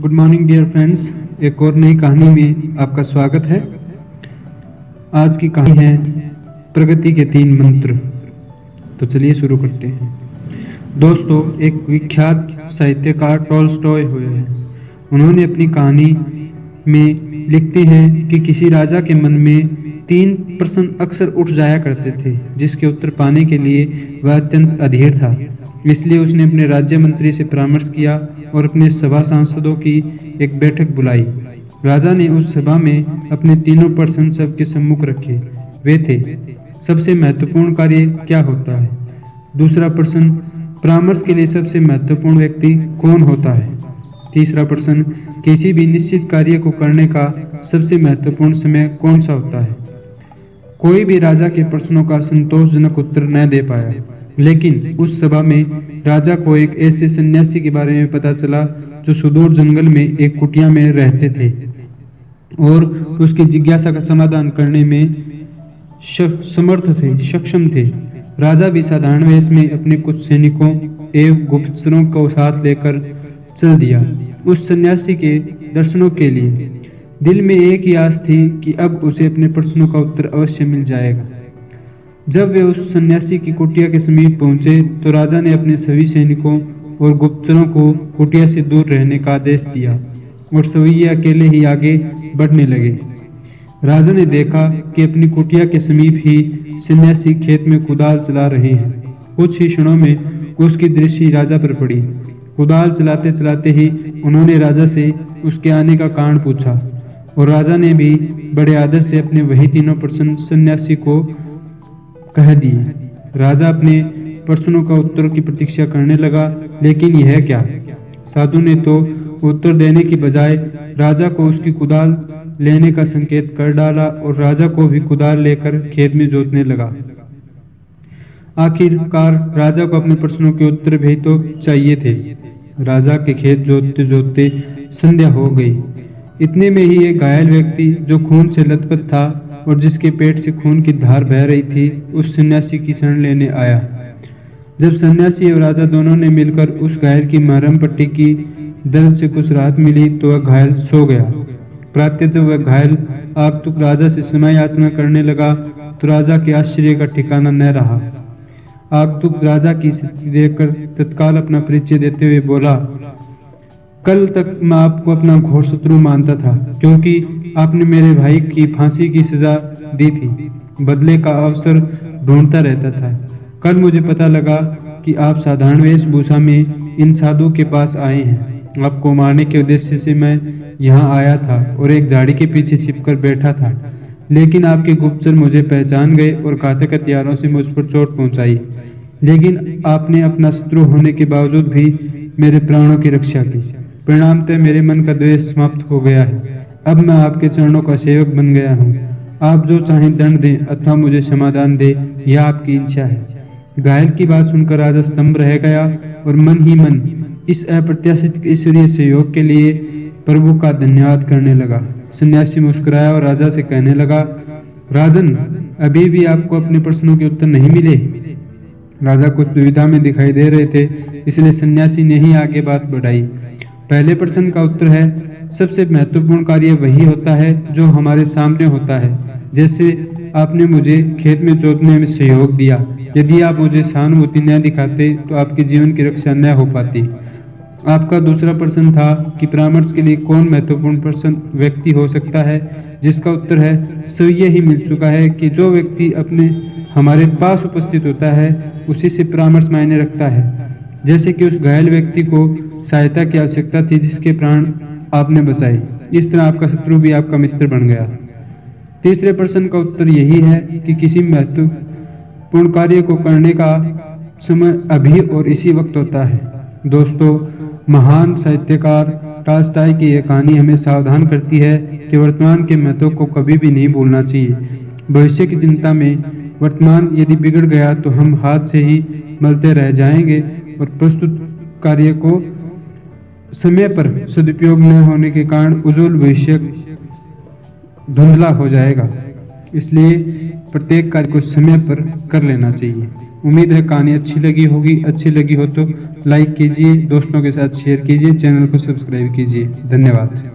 Good morning dear friends, एक और नई कहानी में आपका स्वागत है। आज की कहानी है प्रगति के 3 मंत्र। तो चलिए शुरू करते हैं। दोस्तों, एक विख्यात साहित्यकार टॉलस्टॉय हुए हैं। उन्होंने अपनी कहानी में लिखते हैं कि किसी राजा के मन में 3 प्रश्न अक्सर उठ जाया करते थे, जिसके उत्तर पाने के लिए वह अत्यंत अधीर था। इसलिए उसने अपने राज्य मंत्री से परामर्श किया और अपने सभा सांसदों की एक बैठक बुलाई। राजा ने उस सभा में अपने 3 प्रश्न सबके सम्मुख रखे। वे थे: सबसे महत्वपूर्ण कार्य क्या होता है? दूसरा प्रश्न, परामर्श के लिए सबसे महत्वपूर्ण व्यक्ति कौन होता है? तीसरा प्रश्न, किसी भी निश्चित कार्य को करने का सबसे महत्वपूर्ण समय कौन सा होता है? कोई भी राजा के प्रश्नों का संतोषजनक उत्तर न दे पाया, लेकिन उस सभा में राजा को एक ऐसे सन्यासी के बारे में पता चला जो सुदूर जंगल में एक कुटिया में रहते थे और उसकी जिज्ञासा का समाधान करने में सक्षम थे। राजा भी साधारण वेश में अपने कुछ सैनिकों एवं गुप्तचरों को साथ लेकर चल दिया उस सन्यासी के दर्शनों के लिए। दिल में एक ही आस थी कि अब उसे अपने प्रश्नों का उत्तर अवश्य मिल जाएगा। जब वे उस सन्यासी की कुटिया के समीप पहुंचे तो राजा ने अपने सभी सैनिकों और गुप्तचरों को कुटिया से दूर रहने का आदेश दिया और सभी अकेले ही आगे बढ़ने लगे। राजा ने देखा कि अपनी कुटिया के समीप ही सन्यासी खेत में कुदाल चला रहे हैं। कुछ ही क्षणों में उसकी दृष्टि राजा पर पड़ी। कुदाल चलाते चलाते ही उन्होंने राजा से उसके आने का कारण पूछा और राजा ने भी बड़े आदर से अपने वही 3 प्रश्न सन्यासी को कह दिए। राजा अपने प्रश्नों का उत्तर की प्रतीक्षा करने लगा, लेकिन यह क्या? साधु ने तो उत्तर देने की बजाय राजा को उसकी कुदाल लेने का संकेत कर डाला और राजा को भी कुदाल लेकर खेत में जोतने लगा। आखिरकार राजा को अपने प्रश्नों के उत्तर भी तो चाहिए थे। राजा के खेत जोतते जोतते संध्या हो गई। इतने में ही एक घायल व्यक्ति जो खून से लथपथ था और जिसके पेट से खून की धार बह रही थी, उस सन्यासी की शरण लेने आया। जब सन्यासी और राजा दोनों ने मिलकर उस घायल की मरहम पट्टी की, दर्द से कुछ राहत मिली तो वह घायल सो गया। प्रातः जब वह घायल आगंतुक राजा से समय याचना करने लगा तो राजा के आश्चर्य का ठिकाना न रहा। आगंतुक राजा की स्थिति देखकर तत्काल अपना परिचय देते हुए बोला, कल तक मैं आपको अपना घोर शत्रु मानता था, क्योंकि आपने मेरे भाई की फांसी की सजा दी थी। बदले का अवसर ढूंढता रहता था। कल मुझे पता लगा कि आप साधारण वेशभूषा में इन साधुओं के पास आए हैं। आपको मारने के उद्देश्य से मैं यहाँ आया था और एक झाड़ी के पीछे छिपकर बैठा था, लेकिन आपके गुप्तचर मुझे पहचान गए और घातक हथियारों से मुझ पर चोट पहुंचाई। लेकिन आपने अपना शत्रु होने के बावजूद भी मेरे प्राणों की रक्षा की। परिणामतः मेरे मन का द्वेष समाप्त हो गया है। अब मैं आपके चरणों का सेवक बन गया हूँ। आप जो चाहें दंड दें अथवा मुझे समाधान दें, यह आपकी इच्छा है। घायल की बात सुनकर राजा स्तंभ रह गया और मन ही मन इस अप्रत्याशित ईश्वरीय सहयोग के लिए प्रभु का धन्यवाद करने लगा। सन्यासी मुस्कुराया और राजा से कहने लगा, राजन, अभी भी आपको अपने प्रश्नों के उत्तर नहीं मिले? राजा कुछ दुविधा में दिखाई दे रहे थे, इसलिए सन्यासी ने ही आगे बात बढ़ाई। पहले प्रश्न का उत्तर है, सबसे महत्वपूर्ण कार्य वही होता है जो हमारे सामने होता है। जैसे आपने मुझे खेत में जोतने में सहयोग दिया। यदि आप मुझे सहानुभूति न दिखाते तो आपके जीवन की रक्षा न हो पाती। आपका दूसरा प्रश्न था कि परामर्श के लिए कौन महत्वपूर्ण प्रश्न व्यक्ति हो सकता है, जिसका उत्तर है, स्वयं ही मिल चुका है कि जो व्यक्ति अपने हमारे पास उपस्थित होता है उसी से परामर्श मायने रखता है। जैसे कि उस घायल व्यक्ति को सहायता की आवश्यकता थी जिसके प्राण आपने बचाए। इस तरह आपका शत्रु भी आपका मित्र बन गया। तीसरे प्रश्न का उत्तर यही है कि किसी महत्वपूर्ण कार्य को करने का समय अभी और इसी वक्त होता है। दोस्तों, महान साहित्यकार टॉलस्टॉय की यह कहानी हमें सावधान करती है कि वर्तमान के महत्व को कभी भी नहीं भूलना चाहिए। भविष्य की चिंता में वर्तमान यदि बिगड़ गया तो हम हाथ से ही मलते रह जाएंगे और प्रस्तुत कार्य को समय पर सदुपयोग न होने के कारण उज्जवल भविष्य धुंधला हो जाएगा। इसलिए प्रत्येक कार्य को समय पर कर लेना चाहिए। उम्मीद है कहानी अच्छी लगी होगी। अच्छी लगी हो तो लाइक कीजिए, दोस्तों के साथ शेयर कीजिए, चैनल को सब्सक्राइब कीजिए। धन्यवाद।